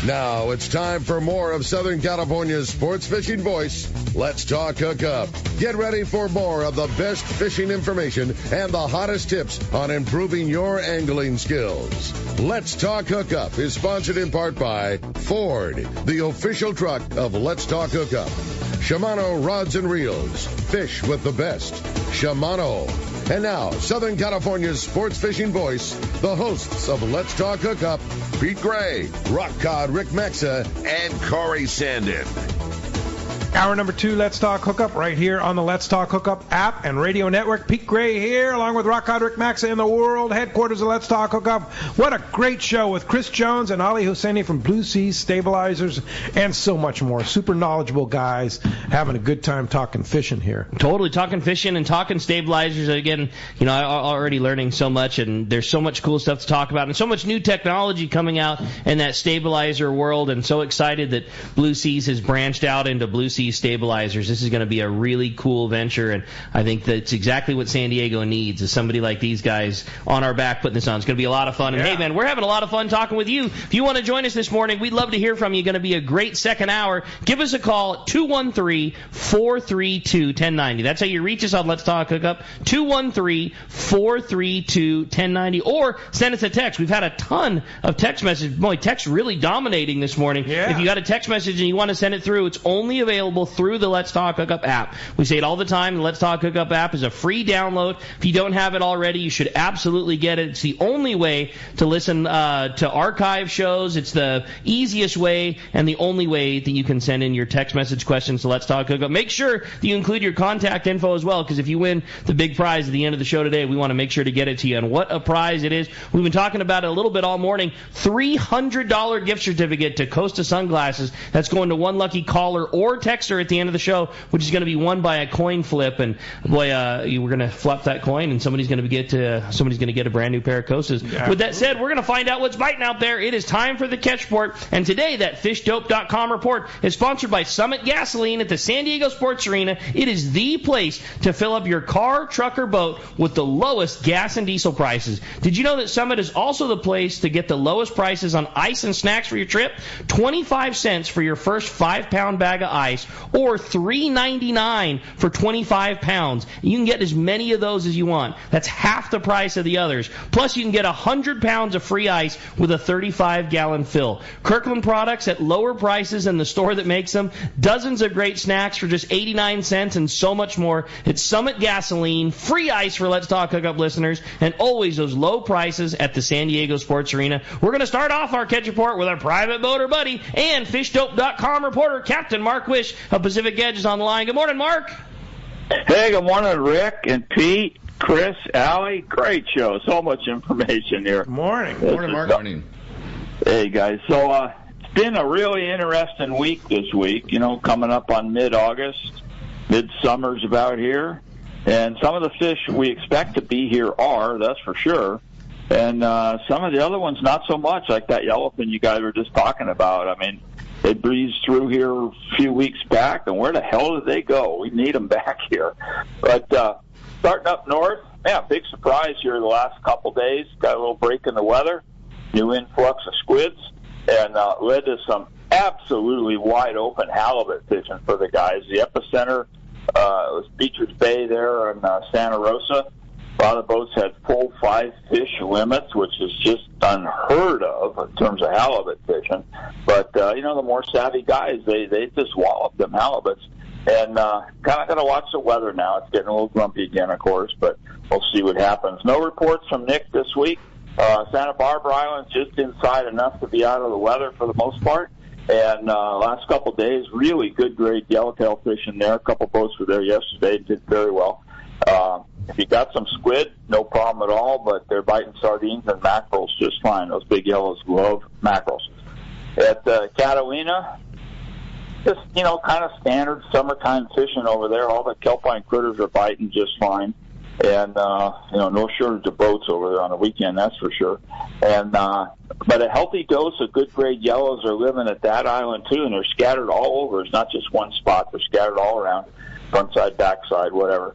Now it's time for more of Southern California's sports fishing voice. Let's talk Hookup. Get ready for more of the best fishing information and the hottest tips on improving your angling skills. Let's Talk Hookup is sponsored in part by Ford, the official truck of Let's Talk Hookup. Shimano Rods and Reels. Fish with the best. Shimano. And now, Southern California's sports fishing voice, the hosts of Let's Talk Hookup, Pete Gray, Rock Cod Rick Mexa, and Corey Sandin. Hour number 2, Let's Talk Hookup, right here on the Let's Talk Hookup app and radio network. Pete Gray here, along with Rock Cod Rick Maxa in the world headquarters of Let's Talk Hookup. What a great show with Chris Jones and Ali Hussainy from Blue Sea Stabilizers and so much more. Super knowledgeable guys having a good time talking fishing here. Totally talking fishing and talking stabilizers. Again, I'm already learning so much, and there's so much cool stuff to talk about and so much new technology coming out in that stabilizer world, and so excited that Blue Seas has branched out into Blue Sea Stabilizers. This is going to be a really cool venture, and I think that's exactly what San Diego needs, is somebody like these guys on our back putting this on. It's going to be a lot of fun. And hey, man, we're having a lot of fun talking with you. If you want to join us this morning, we'd love to hear from you. Going to be a great second hour. Give us a call at 213-432-1090. That's how you reach us on Let's Talk Hookup, 213-432-1090, or send us a text. We've had a ton of text messages. Boy, text really dominating this morning. Yeah. If you got a text message and you want to send it through, it's only available through the Let's Talk Hookup app. We say it all the time. The Let's Talk Hookup app is a free download. If you don't have it already, you should absolutely get it. It's the only way to listen to archive shows. It's the easiest way and the only way that you can send in your text message questions to Let's Talk Hookup. Make sure that you include your contact info as well, because if you win the big prize at the end of the show today, we want to make sure to get it to you. And what a prize it is. We've been talking about it a little bit all morning. $300 gift certificate to Costa Sunglasses. That's going to one lucky caller or texter at the end of the show, which is going to be won by a coin flip. And boy, we're going to flip that coin, and somebody's going to get a brand new pair of Costas. Yeah. With that said, we're going to find out what's biting out there. It is time for the catch report, and today that FishDope.com report is sponsored by Summit Gasoline at the San Diego Sports Arena. It is the place to fill up your car, truck, or boat with the lowest gas and diesel prices. Did you know that Summit is also the place to get the lowest prices on ice and snacks for your trip? 25 cents for your first 5-pound bag of ice, or $3.99 for 25 pounds. You can get as many of those as you want. That's half the price of the others. Plus, you can get 100 pounds of free ice with a 35-gallon fill. Kirkland products at lower prices than the store that makes them. Dozens of great snacks for just 89 cents and so much more. It's Summit Gasoline, free ice for Let's Talk Hookup listeners, and always those low prices at the San Diego Sports Arena. We're going to start off our catch report with our private boater buddy and FishDope.com reporter, Captain Mark Wish of Pacific Edge is on the line. Good morning, Mark. Hey, good morning, Rick and Pete, Chris, Allie. Great show. So much information here. Good morning. Good morning, Mark. Morning. Hey, guys. So it's been a really interesting week this week, coming up on mid-August. Midsummer's about here. And some of the fish we expect to be here are, that's for sure. And some of the other ones not so much, like that yellowfin you guys were just talking about. I mean, they breezed through here a few weeks back, and where the hell did they go? We need them back here. But starting up north, big surprise here the last couple days. Got a little break in the weather, new influx of squids, and led to some absolutely wide-open halibut fishing for the guys. The epicenter was Beecher's Bay there in Santa Rosa. A lot of boats had full 5-fish limits, which is just unheard of in terms of halibut fishing. But, the more savvy guys, they just wallop them halibuts. And kind of got to watch the weather now. It's getting a little grumpy again, of course, but we'll see what happens. No reports from Nick this week. Santa Barbara Island's just inside enough to be out of the weather for the most part. And last couple of days, really good grade yellowtail fishing there. A couple boats were there yesterday, did very well. If you got some squid, no problem at all, but they're biting sardines and mackerels just fine. Those big yellows love mackerels. At Catalina, just, kind of standard summertime fishing over there. All the kelpine critters are biting just fine. And, no shortage of boats over there on the weekend, that's for sure. And, but a healthy dose of good grade yellows are living at that island too, and they're scattered all over. It's not just one spot. They're scattered all around, front side, back side, whatever.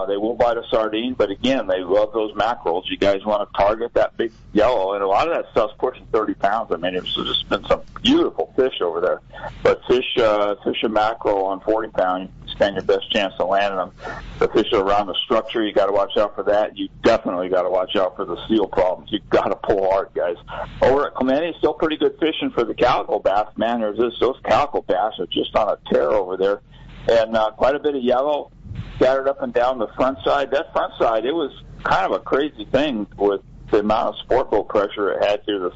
They will bite a sardine, but again, they love those mackerels. You guys want to target that big yellow, and a lot of that stuff's pushing 30 pounds. I mean, it's just been some beautiful fish over there. But fish a mackerel on 40 pound, you stand your best chance of landing them. The fish around the structure, you got to watch out for that. You definitely got to watch out for the seal problems. You got to pull hard, guys. Over at Clemente, still pretty good fishing for the calico bass. Man, those calico bass are just on a tear over there, and quite a bit of yellow scattered up and down the front side. That front side, it was kind of a crazy thing with the amount of sport boat pressure it had here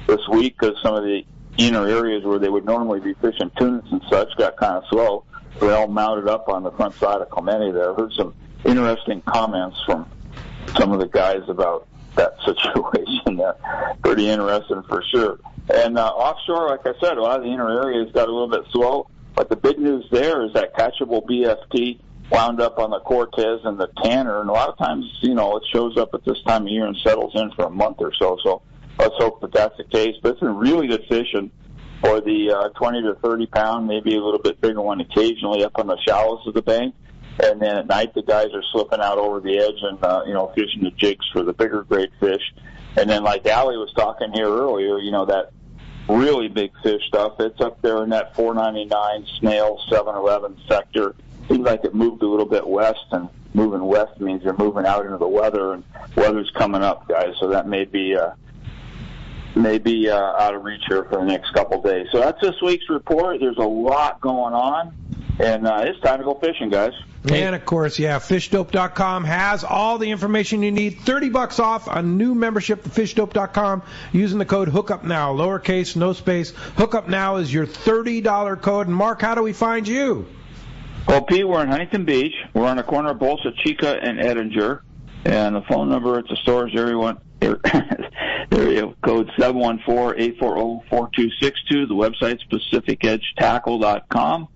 this week, because some of the inner areas where they would normally be fishing tunas and such got kind of slow. So they all mounted up on the front side of Clemente there. I heard some interesting comments from some of the guys about that situation there. Pretty interesting for sure. And offshore, like I said, a lot of the inner areas got a little bit slow. But the big news there is that catchable BFT wound up on the Cortez and the Tanner, and a lot of times, it shows up at this time of year and settles in for a month or so. So let's hope that that's the case. But it's been really good fishing for the 20 to 30 pound, maybe a little bit bigger one occasionally up on the shallows of the bank. And then at night, the guys are slipping out over the edge and, fishing the jigs for the bigger grade fish. And then like Allie was talking here earlier, that really big fish stuff, it's up there in that 499 snail 711 sector. Seems like it moved a little bit west, and moving west means you're moving out into the weather, and weather's coming up, guys. So that may be out of reach here for the next couple of days. So that's this week's report. There's a lot going on, and it's time to go fishing, guys. And, of course, fishdope.com has all the information you need. $30 off a new membership to fishdope.com using the code HookUpNow, lowercase, no space. HookUpNow is your $30 code. And, Mark, how do we find you? Well, Pete, we're in Huntington Beach. We're on the corner of Bolsa Chica and Edinger. And the phone number at the store is area code 714-840-4262. The website's PacificEdgeTackle.com.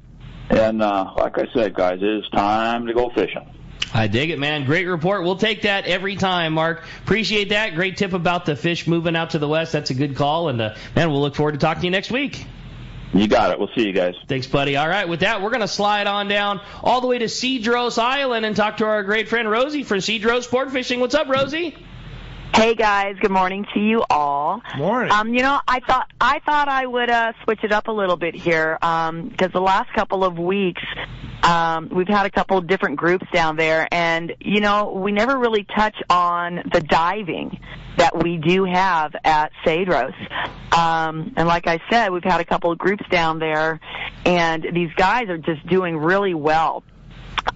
And like I said, guys, it is time to go fishing. I dig it, man. Great report. We'll take that every time, Mark. Appreciate that. Great tip about the fish moving out to the west. That's a good call. And, man, we'll look forward to talking to you next week. You got it. We'll see you guys. Thanks, buddy. All right, with that, we're going to slide on down all the way to Cedros Island and talk to our great friend Rosie from Cedros Sport Fishing. What's up, Rosie? Hey guys, good morning to you all. Morning. I thought I would switch it up a little bit here because the last couple of weeks we've had a couple of different groups down there, and we never really touch on the diving that we do have at Cedros. And like I said, we've had a couple of groups down there, and these guys are just doing really well.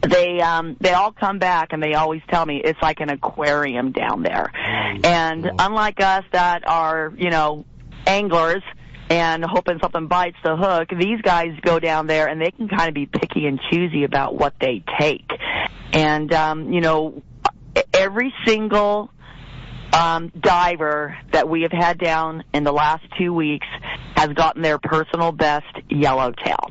They all come back and they always tell me it's like an aquarium down there. And unlike us that are, anglers and hoping something bites the hook, these guys go down there and they can kind of be picky and choosy about what they take. And, every single diver that we have had down in the last 2 weeks has gotten their personal best yellowtail.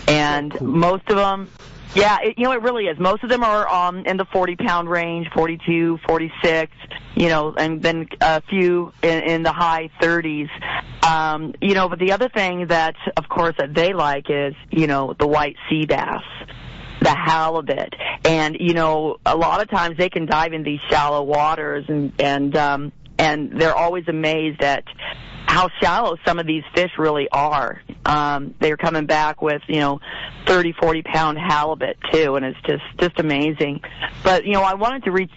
And most of them, it really is. Most of them are in the 40-pound range, 42, 46, and then a few in the high 30s. But the other thing that, of course, that they like is, the white sea bass, the halibut. And, a lot of times they can dive in these shallow waters, and they're always amazed at how shallow some of these fish really are. They're coming back with, 30, 40-pound halibut, too, and it's just amazing. But, I wanted to reach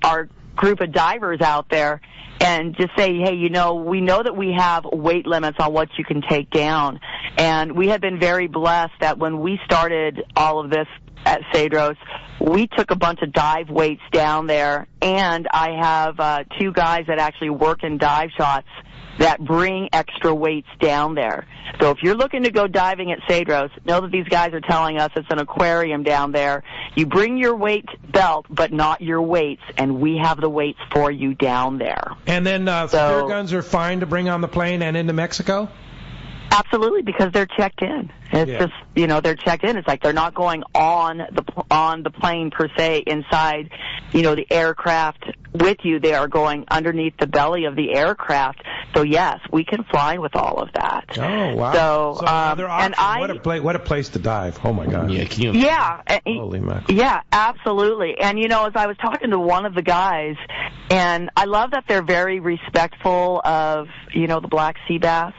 our group of divers out there and just say, hey, we know that we have weight limits on what you can take down. And we have been very blessed that when we started all of this at Cedros, we took a bunch of dive weights down there, and I have 2 guys that actually work in dive shots that bring extra weights down there. So if you're looking to go diving at Cedros, know that these guys are telling us it's an aquarium down there. You bring your weight belt, but not your weights, and we have the weights for you down there. And then spear guns are fine to bring on the plane and into Mexico? Absolutely, because they're checked in. It's just, they're checked in. It's like they're not going on the plane per se inside, the aircraft with you. They are going underneath the belly of the aircraft So yes, we can fly with all of that. Oh wow! So another option. and what a place to dive! Oh my God! Yeah, can you? Yeah, Holy mackerel. yeah, absolutely. And as I was talking to one of the guys, and I love that they're very respectful of the black sea bass.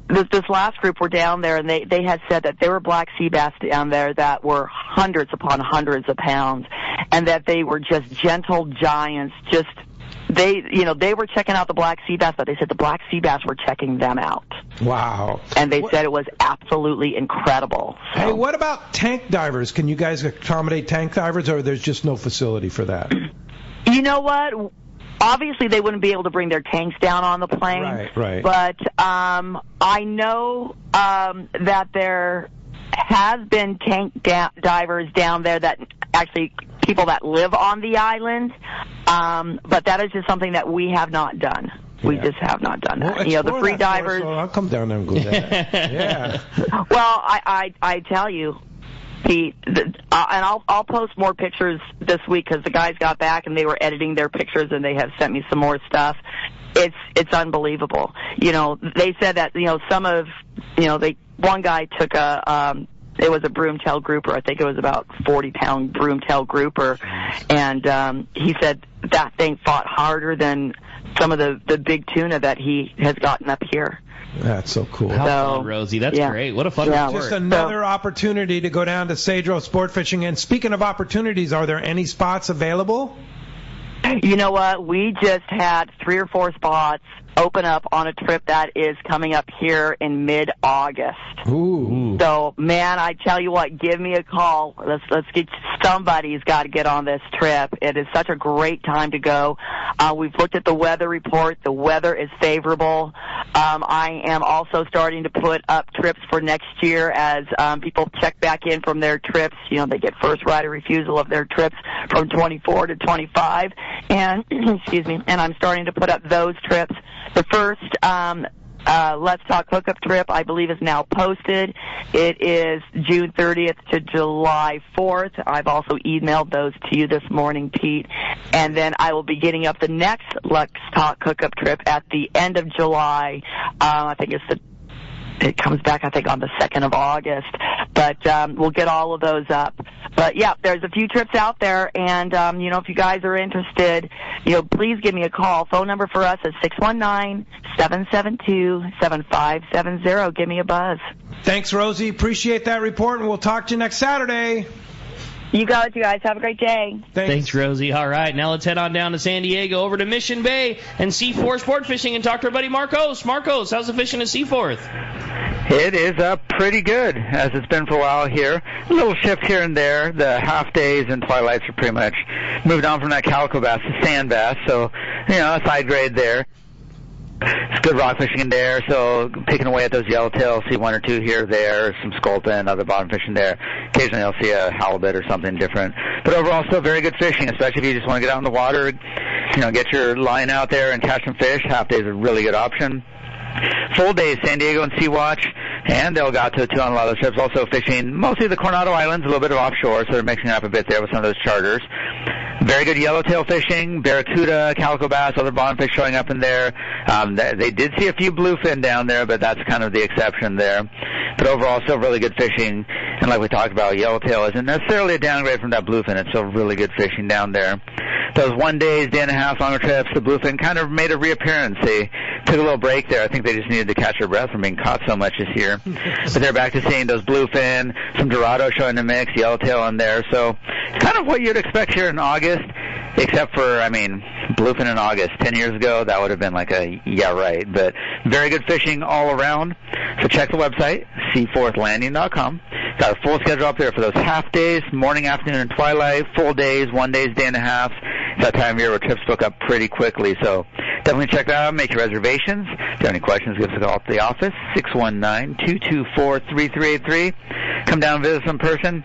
This last group were down there, and they had said that there were black sea bass down there that were hundreds upon hundreds of pounds, and that they were just gentle giants. They were checking out the black sea bass, but they said the black sea bass were checking them out. Wow! And they said it was absolutely incredible. So. Hey, what about tank divers? Can you guys accommodate tank divers, or there's just no facility for that? You know what? Obviously, they wouldn't be able to bring their tanks down on the plane. Right. But I know that there has been tank divers down there that actually people that live on the island. But that is just something that we have not done. We just have not done that. Well, the free divers. So I'll come down there and go there. Yeah. Well, I tell you, Pete, and I'll post more pictures this week because the guys got back and they were editing their pictures and they have sent me some more stuff. It's unbelievable. They said that one guy took it was a broomtail grouper. I think it was about 40-pound broomtail grouper, and he said that thing fought harder than some of the big tuna that he has gotten up here. That's so cool. How fun, Rosie. That's great. What a fun report. Just another opportunity to go down to Cedro Sport Fishing. And speaking of opportunities, are there any spots available? You know what? We just had 3 or 4 spots open up on a trip that is coming up here in mid-August. Ooh. So, man, I tell you what, give me a call. Let's get somebody's got to get on this trip. It is such a great time to go. We've looked at the weather report. The weather is favorable. I am also starting to put up trips for next year as people check back in from their trips. They get first right of refusal of their trips from 24 to 25. And, excuse me, and I'm starting to put up those trips. The first Let's Talk Hookup trip, I believe, is now posted. It is June 30th to July 4th. I've also emailed those to you this morning, Pete. And then I will be getting up the next Let's Talk Hookup trip at the end of July. I think it comes back, I think, on the 2nd of August. But we'll get all of those up. But, yeah, there's a few trips out there. And, if you guys are interested, please give me a call. Phone number for us is 619-772-7570. Give me a buzz. Thanks, Rosie. Appreciate that report, and we'll talk to you next Saturday. You got it, you guys. Have a great day. Thanks, Rosie. All right, now let's head on down to San Diego, over to Mission Bay and Seaforth Sport Fishing, and talk to our buddy Marcos. Marcos, how's the fishing at Seaforth? It is pretty good, as it's been for a while here. A little shift here and there. The half days and twilights are pretty much moved on from that calico bass to sand bass, so, a side grade there. It's good rock fishing in there, so picking away at those yellowtails, see 1 or 2 here or there, some sculpin, other bottom fishing there. Occasionally I'll see a halibut or something different. But overall, still very good fishing, especially if you just want to get out in the water, get your line out there and catch some fish. Half day is a really good option. Full days, San Diego and Sea Watch and Delgado too on a lot of those trips. Also fishing mostly the Coronado Islands, a little bit of offshore, so they're mixing it up a bit there with some of those charters. Very good yellowtail fishing, barracuda, calico bass, other bottom fish showing up in there. They did see a few bluefin down there, but that's kind of the exception there. But overall, still really good fishing. And like we talked about, yellowtail isn't necessarily a downgrade from that bluefin. It's still really good fishing down there. Those 1 day, day and a half longer trips, the bluefin kind of made a reappearance. They took a little break there. I think they just needed to catch their breath from being caught so much this year. But they're back to seeing those bluefin, some dorado showing the mix, yellowtail in there. So kind of what you'd expect here in August, except for, bluefin in August. 10 years ago, that would have been like a, yeah, right. But very good fishing all around. So check the website, seaforthlanding.com. Got a full schedule up there for those half days, morning, afternoon, and twilight, full days, 1 day, day and a half. It's that time of year where trips book up pretty quickly. So definitely check that out. Make your reservations. If you have any questions, give us a call at the office, 619-224-3383. Come down and visit us in person.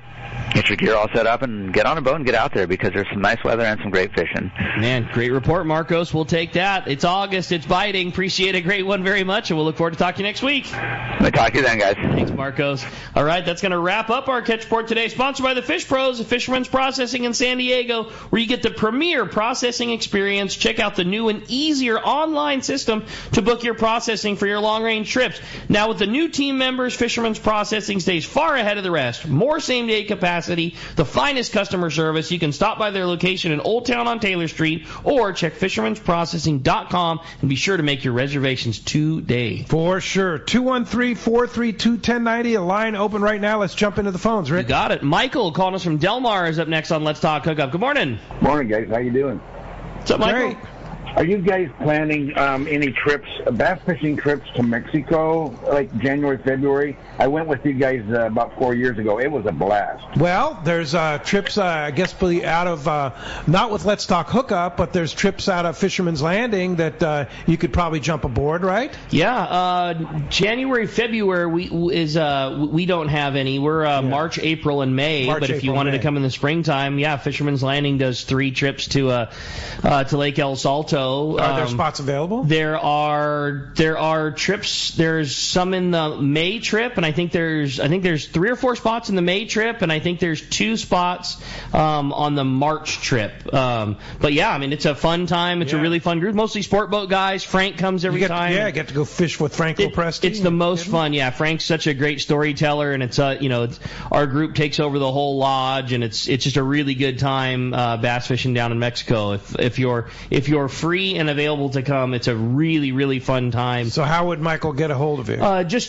get your gear all set up and get on a boat and get out there because there's some nice weather and some great fishing. Man, great report, Marcos. We'll take that. It's August. It's biting. Appreciate a great one very much, and we'll look forward to talking to you next week. We'll talk to you then, guys. Thanks, Marcos. All right, that's going to wrap up our Catch Report today. Sponsored by the Fish Pros of Fisherman's Processing in San Diego, where you get the premier processing experience. Check out the new and easier online system to book your processing for your long-range trips. Now, with the new team members, Fisherman's Processing stays far ahead of the rest. More same-day capacity, the finest customer service. You can stop by their location in Old Town on Taylor Street or check fishermansprocessing.com and be sure to make your reservations today. For sure. 213-432-1090. A line open right now. Let's jump into the phones, Rick. You got it. Michael calling us from Del Mar is up next on Let's Talk Hookup. Good morning. Morning, guys. How you doing? What's up, Michael? Great. Are you guys planning any trips, bass fishing trips to Mexico, like January, February? I went with you guys about 4 years ago. It was a blast. Well, there's trips, I guess, out of, not with Let's Talk Hookup, but there's trips out of Fisherman's Landing that you could probably jump aboard, right? Yeah, January, February, we don't have any. We're March, April, and May. But if you wanted to come in the springtime, Fisherman's Landing does 3 trips to Lake El Salto. Are there spots available? There are trips. There's some in the May trip, and I think there's 3 or 4 spots in the May trip, and I think there's 2 spots on the March trip. But yeah, I mean, it's a fun time. It's a really fun group. Mostly sport boat guys. Frank comes every time. Yeah, I get to go fish with Frank Lopresti. It's the most fun. Yeah, Frank's such a great storyteller, and it's our group takes over the whole lodge, and it's just a really good time bass fishing down in Mexico. If you're free and available to come, it's a really, really fun time. So how would Michael get a hold of you?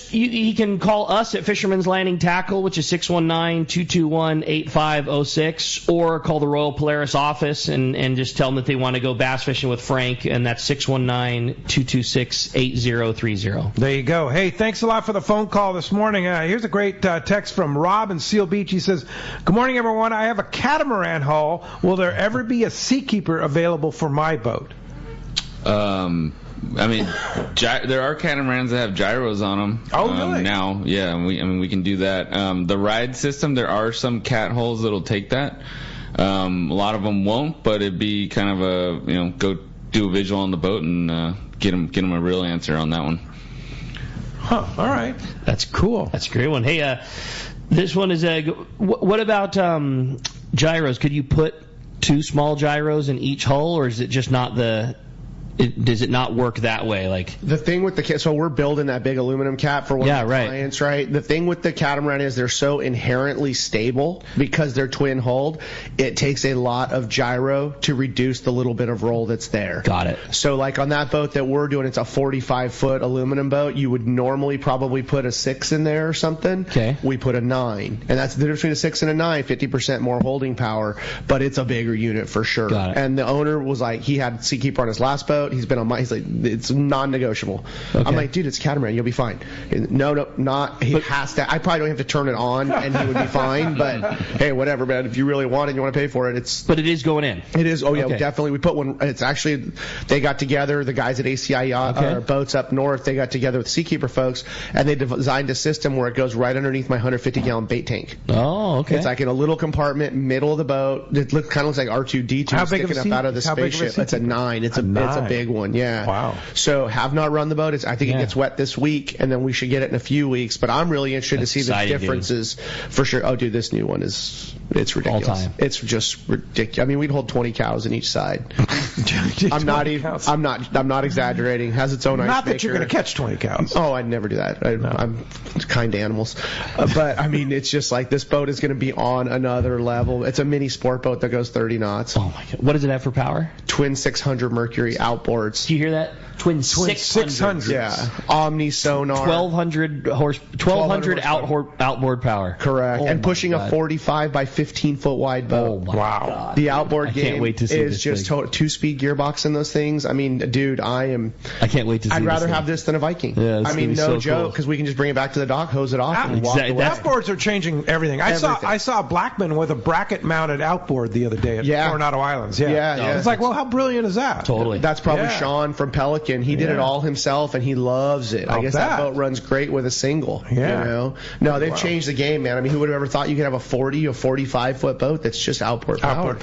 He can call us at Fisherman's Landing Tackle, which is 619-221-8506, or call the Royal Polaris office and just tell them that they want to go bass fishing with Frank, and that's 619-226-8030. There you go. Hey, thanks a lot for the phone call this morning. Here's a great text from Rob in Seal Beach. He says, "Good morning, everyone. I have a catamaran hull. Will there ever be a Seakeeper available for my boat?" I mean, there are catamarans that have gyros on them. Oh, really? Now, yeah, we can do that. The ride system, there are some cat hulls that'll take that. A lot of them won't, but it'd be kind of a, go do a visual on the boat and get them a real answer on that one. Huh, all right. That's cool. That's a great one. Hey, this one is what about gyros? Could you put 2 small gyros in each hull, or is it just not does it not work that way? Like the thing with so we're building that big aluminum cat for one of the clients, right? The thing with the catamaran is they're so inherently stable because they're twin hulled. It takes a lot of gyro to reduce the little bit of roll that's there. Got it. So like on that boat that we're doing, it's a 45-foot aluminum boat. You would normally probably put a 6 in there or something. Okay. We put a 9, and that's the difference between a 6 and a 9. 50% more holding power, but it's a bigger unit for sure. Got it. And the owner was like, he had Seakeeper on his last boat. He's been on he's like, it's non-negotiable. Okay. I'm like, dude, it's catamaran. You'll be fine. No, not. He has to. I probably don't have to turn it on, and he would be fine. But hey, whatever, man. If you really want it, and you want to pay for it, But it is going in. It is. Oh yeah, definitely. We put one. It's actually, they got together. The guys at ACI Yacht Boats up north. They got together with Seakeeper folks, and they designed a system where it goes right underneath my 150-gallon bait tank. Oh, okay. It's like in a little compartment, middle of the boat. It kind of looks like R2-D2 sticking up out of the spaceship. It's a 9. It's a big one. Yeah. Wow. So have not run the boat. I think it gets wet this week, and then we should get it in a few weeks. But I'm really interested to see the differences for sure. Oh, dude, this new one it's ridiculous. All time. It's just ridiculous. I mean, we'd hold 20 cows in each side. I'm not exaggerating. Has its own ice Not that maker. you're going to catch 20 cows. Oh, I'd never do that. I'm kind to animals. But I mean, it's just like this boat is going to be on another level. It's a mini sport boat that goes 30 knots. Oh my God. What does it have for power? Twin 600 Mercury outboards. Do you hear that? Twin 600. Yeah. Omni sonar. 1200 outboard power. Correct. And pushing a 45 by 15 foot wide boat. Oh my God. The outboard game is just 2-speed gearbox in those things. I mean, dude, I can't wait to see I'd rather have this than a Viking. Yeah, I mean, no joke, because we can just bring it back to the dock, hose it off, and walk away. Outboards are changing everything. I saw a Blackman with a bracket mounted outboard the other day at Coronado Islands. Yeah. It's like, well, how brilliant is that? Totally. That's probably with Sean from Pelican. He did it all himself, and he loves it. I guess that boat runs great with a single. Yeah. You know? No, they've changed the game, man. I mean, who would have ever thought you could have a 40 or 45-foot boat that's just outboard powered?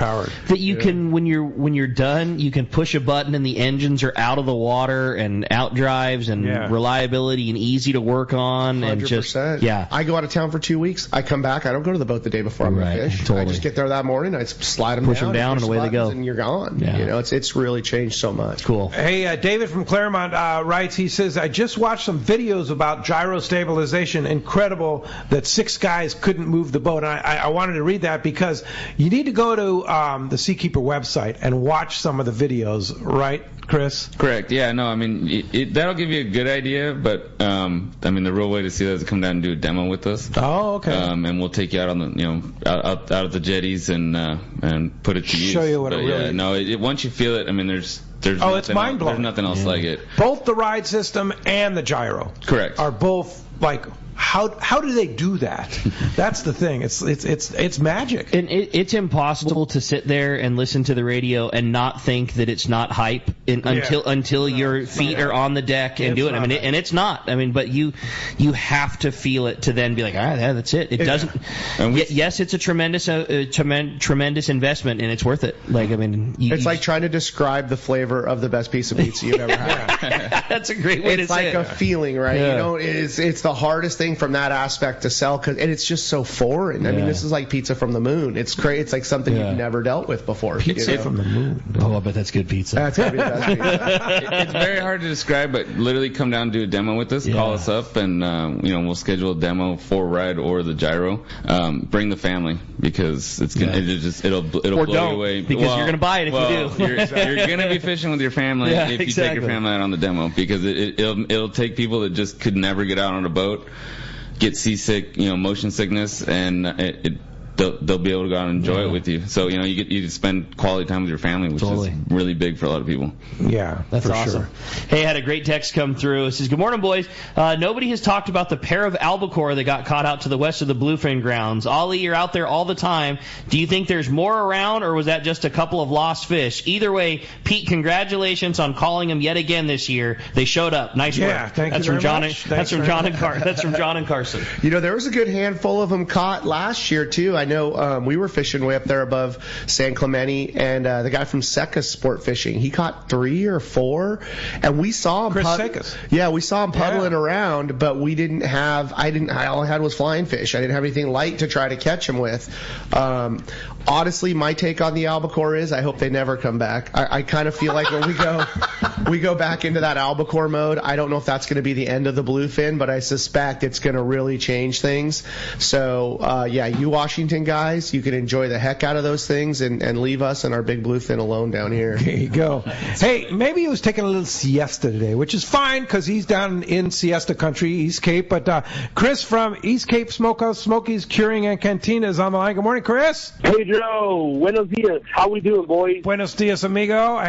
That you can, when you're done, you can push a button and the engines are out of the water and out drives and reliability and easy to work on. 100%. And just I go out of town for 2 weeks. I come back. I don't go to the boat the day before I'm going to fish. Totally. I just get there that morning. I slide them push them down and away they go. And you're gone. Yeah. You know, it's really changed so much. Cool. Hey, David from Claremont writes. He says, I just watched some videos about gyro stabilization. Incredible that 6 guys couldn't move the boat. And I wanted to read that because you need to go to the Seakeeper website and watch some of the videos, right, Chris? Correct. Yeah. No. I mean, that'll give you a good idea, but I mean, the real way to see that is to come down and do a demo with us. Oh, okay. And we'll take you out on the, out of the jetties and put it to use. Show you what it really. No. Once you feel it, I mean, there's it's mind blowing. There's nothing else like it. Both the ride system and the gyro. Correct. Are both like. How do they do that? That's the thing. It's magic. And it's impossible to sit there and listen to the radio and not think that it's not hype until your feet are on the deck and do it. I mean, and it's not. I mean, but you have to feel it to then be like, all right, that's it. It doesn't. Yes, it's a tremendous investment and it's worth it. Like, I mean, it's like trying to describe the flavor of the best piece of pizza you've ever had. That's a great way to say it. It's like a feeling, right? Yeah. You know, it's the hardest thing from that aspect to sell, and it's just so foreign. I mean, this is like pizza from the moon. It's great. It's like something you've never dealt with before. Pizza from the moon. Oh, I bet that's good pizza. That's gotta be the best pizza. It's very hard to describe, but literally come down and do a demo with us. Call us up, and we'll schedule a demo for ride or the gyro. Bring the family because it'll blow you away. Because you're gonna buy it if you do. You're gonna be fishing with your family if you take your family out on the demo because it'll take people that just could never get out on a boat, get seasick, motion sickness, and they'll be able to go out and enjoy it with you. So you get to spend quality time with your family, which is really big for a lot of people. Yeah, that's awesome. Sure. Hey, I had a great text come through. It says, "Good morning, boys. Nobody has talked about the pair of albacore that got caught out to the west of the bluefin grounds. Ollie, you're out there all the time. Do you think there's more around, or was that just a couple of lost fish? Either way, Pete, congratulations on calling them yet again this year. They showed up. Nice work." Yeah, thank you very much. That's from John and Carson. There was a good handful of them caught last year too. I know we were fishing way up there above San Clemente, and the guy from Secas Sport Fishing, he caught 3 or 4, and we saw him. Chris Secas. Yeah, we saw him puddling around, but we didn't have. All I had was flying fish. I didn't have anything light to try to catch him with. Honestly, my take on the albacore is I hope they never come back. I kind of feel like when we go back into that albacore mode, I don't know if that's going to be the end of the bluefin, but I suspect it's going to really change things. So you Washington guys, you can enjoy the heck out of those things and leave us and our big bluefin alone down here. There you go. Hey, maybe he was taking a little siesta today, which is fine because he's down in siesta country, East Cape. But Chris from East Cape Smokehouse, Smokies, Curing, and Cantina is on the line. Good morning, Chris. Pedro, buenos dias. How we doing, boys? Buenos dias, amigo.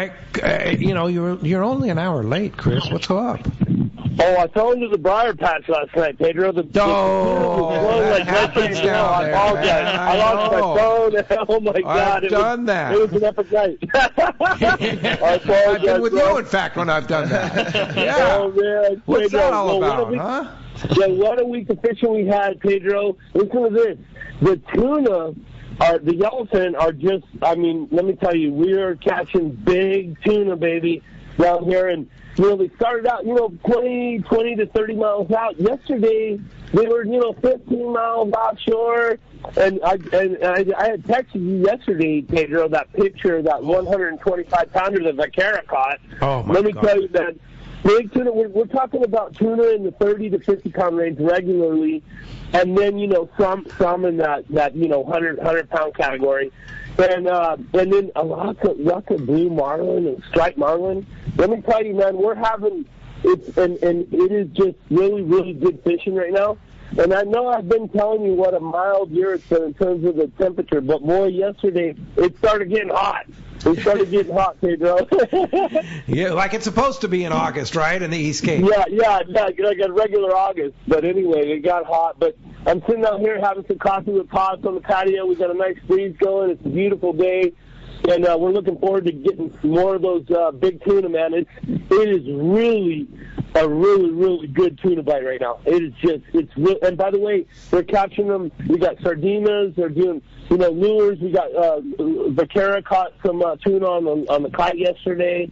You're only an hour late, Chris. What's up? Oh, I fell into the briar patch last night, Pedro. I apologize. I lost my phone. Oh, my God. I've done that. It was an epic night. I've been with you, in fact, when I've done that. Yeah. Oh, man. What's that all about, huh? Yeah, what a week of fishing we had, Pedro. Listen to this. The tuna, the yellowfin are just, let me tell you, we are catching big tuna, baby, down here. And, they started out, 20 to 30 miles out. Yesterday, they were, 15 miles offshore. And I had texted you yesterday, Pedro, that picture of that 125-pounder that Vaquera caught. Oh, my Let me tell you, man, big tuna, we're talking about tuna in the 30 to 50-pound range regularly. And then, some in that 100-pound category. And then a lot of blue marlin and striped marlin. Let me tell you, man, we're having it is just really, really good fishing right now. And I know I've been telling you what a mild year it's been in terms of the temperature, but boy, yesterday it started getting hot. It started getting hot, Pedro. Yeah, like it's supposed to be in August, right, in the East Cape? Yeah, like a regular August. But anyway, it got hot. But I'm sitting out here having some coffee with Pops on the patio. We got a nice breeze going. It's a beautiful day. And we're looking forward to getting more of those big tuna, man. It is really a really good tuna bite right now. It's real. And by the way, they're capturing them. We got sardinas. They're doing, lures. We got Vaquera caught some tuna on the kite yesterday.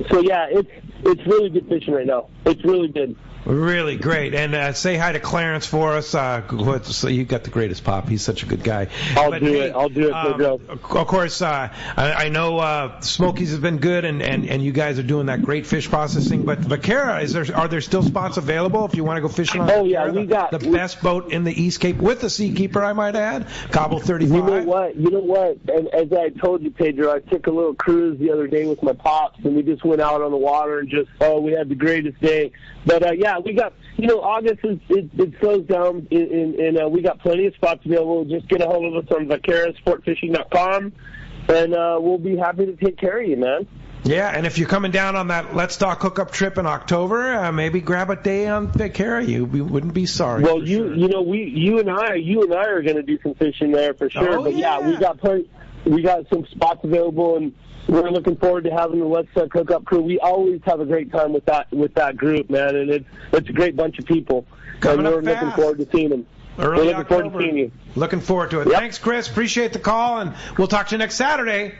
So yeah, it's really good fishing right now. It's really good. Really great. And say hi to Clarence for us. You got the greatest pop. He's such a good guy. I'll do it, Pedro. Of course, I know Smokies has been good, and you guys are doing that great fish processing. But Vaquera, are there still spots available if you want to go fishing on Vaquera? Yeah, we got the best boat in the East Cape with the Seakeeper, I might add. Cobble 35. You know what? And as I told you, Pedro, I took a little cruise the other day with my pops, and we just went out on the water and we had the greatest day. But yeah, we got, August it slows down, and we got plenty of spots available. Just get a hold of us on VaqueraSportFishing.com, and we'll be happy to take care of you, man. Yeah, and if you're coming down on that Let's Talk Hookup trip in October, maybe grab a day on Vaquera. You wouldn't be sorry. Well, you and I are going to do some fishing there for sure. Oh, but yeah, we got some spots available, and we're looking forward to having the Let's Talk Hookup crew. We always have a great time with that group, man, and it's a great bunch of people. Coming and we're up fast. looking forward to seeing them. Early we're looking October. forward to seeing you. Looking forward to it. Yep. Thanks, Chris. Appreciate the call, and we'll talk to you next Saturday.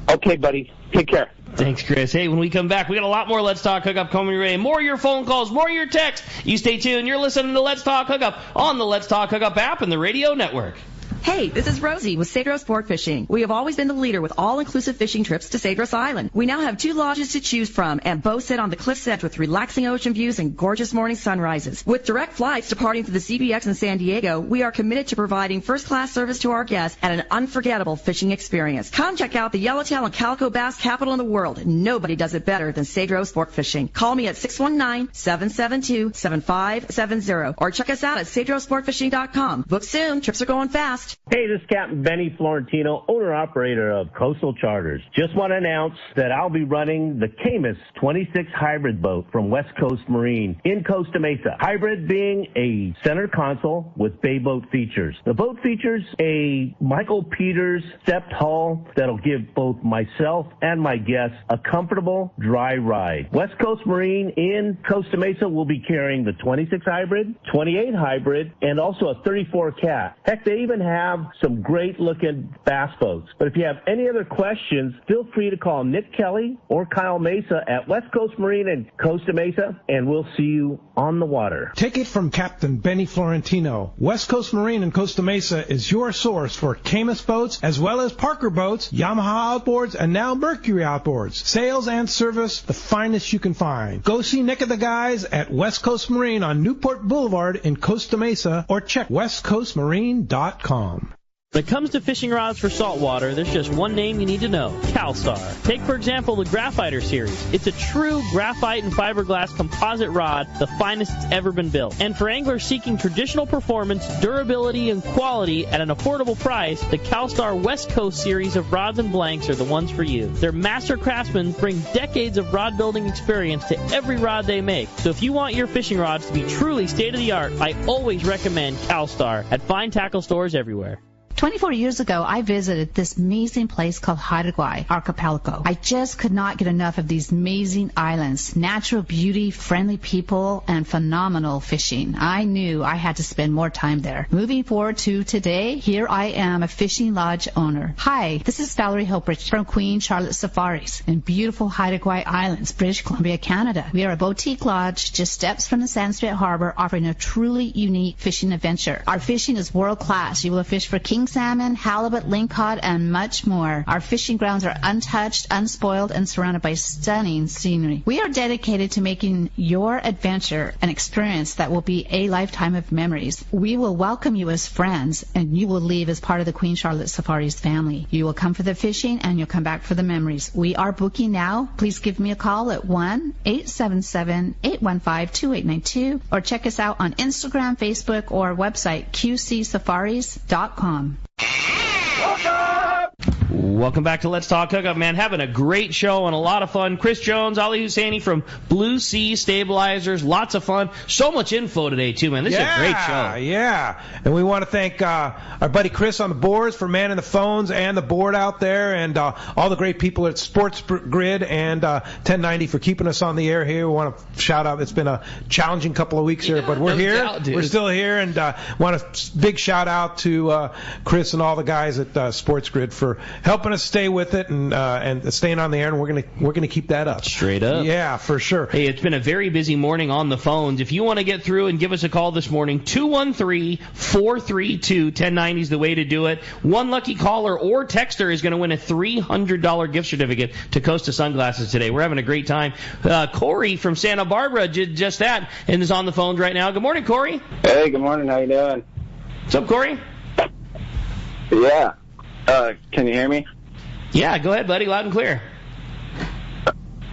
Okay, buddy. Take care. Thanks, Chris. Hey, when we come back, we got a lot more Let's Talk Hookup coming your way. More of your phone calls, more of your texts. You stay tuned. You're listening to Let's Talk Hookup on the Let's Talk Hookup app and the radio network. Hey, this is Rosie with Cedros Sport Fishing. We have always been the leader with all-inclusive fishing trips to Cedros Island. We now have 2 lodges to choose from and both sit on the cliff's edge with relaxing ocean views and gorgeous morning sunrises. With direct flights departing to the CBX in San Diego, we are committed to providing first-class service to our guests and an unforgettable fishing experience. Come check out the yellowtail and calico bass capital in the world. Nobody does it better than Cedros Sport Fishing. Call me at 619-772-7570 or check us out at CedrosSportFishing.com. Book soon. Trips are going fast. Hey, this is Captain Benny Florentino, owner-operator of Coastal Charters. Just want to announce that I'll be running the Camus 26 hybrid boat from West Coast Marine in Costa Mesa. Hybrid being a center console with bay boat features. The boat features a Michael Peters stepped hull that'll give both myself and my guests a comfortable, dry ride. West Coast Marine in Costa Mesa will be carrying the 26 hybrid, 28 hybrid, and also a 34 cat. Heck, they even have some great-looking bass boats. But if you have any other questions, feel free to call Nick Kelly or Kyle Mesa at West Coast Marine in Costa Mesa, and we'll see you on the water. Take it from Captain Benny Florentino. West Coast Marine in Costa Mesa is your source for Camus boats, as well as Parker boats, Yamaha outboards, and now Mercury outboards. Sales and service, the finest you can find. Go see Nick and the guys at West Coast Marine on Newport Boulevard in Costa Mesa, or check westcoastmarine.com. When it comes to fishing rods for saltwater, there's just one name you need to know, CalStar. Take, for example, the Graphiter series. It's a true graphite and fiberglass composite rod, the finest it's ever been built. And for anglers seeking traditional performance, durability, and quality at an affordable price, the CalStar West Coast series of rods and blanks are the ones for you. Their master craftsmen bring decades of rod building experience to every rod they make. So if you want your fishing rods to be truly state-of-the-art, I always recommend CalStar at fine tackle stores everywhere. 24 years ago, I visited this amazing place called Hawaii Archipelago. I just could not get enough of these amazing islands, natural beauty, friendly people, and phenomenal fishing. I knew I had to spend more time there. Moving forward to today, here I am, a fishing lodge owner. Hi, this is Valerie Hopridge from Queen Charlotte Safaris in beautiful Hawaii Islands, British Columbia, Canada. We are a boutique lodge just steps from the Sanskrit Harbor, offering a truly unique fishing adventure. Our fishing is world class. You will fish for king salmon, halibut, lingcod, and much more. Our fishing grounds are untouched, unspoiled, and surrounded by stunning scenery. We are dedicated to making your adventure an experience that will be a lifetime of memories. We will welcome you as friends, and you will leave as part of the Queen Charlotte Safaris family. You will come for the fishing, and you'll come back for the memories. We are booking now. Please give me a call at 1-877-815-2892, or check us out on Instagram, Facebook, or website qcsafaris.com. Welcome back to Let's Talk Hookup, man. Having a great show and a lot of fun. Chris Jones, Ali Hussainy from Blue Sea Stabilizers. Lots of fun. So much info today, too, man. This is a great show. Yeah. And we want to thank our buddy Chris on the boards for manning the phones and the board out there, and all the great people at Sports Grid and 1090 for keeping us on the air here. We want to shout out. It's been a challenging couple of weeks here, but we're here. We're still here, and want a big shout out to Chris and all the guys at Sports Grid for helping us stay with it and staying on the air, and we're gonna keep that up. Straight up. Yeah, for sure. Hey, it's been a very busy morning on the phones. If you want to get through and give us a call this morning, 213-432-1090 is the way to do it. One lucky caller or texter is going to win a $300 gift certificate to Costa Sunglasses today. We're having a great time. Corey from Santa Barbara did just that and is on the phones right now. Good morning, Corey. Hey, good morning. How you doing? What's up, Corey? Yeah. Can you hear me? Yeah, go ahead, buddy. Loud and clear.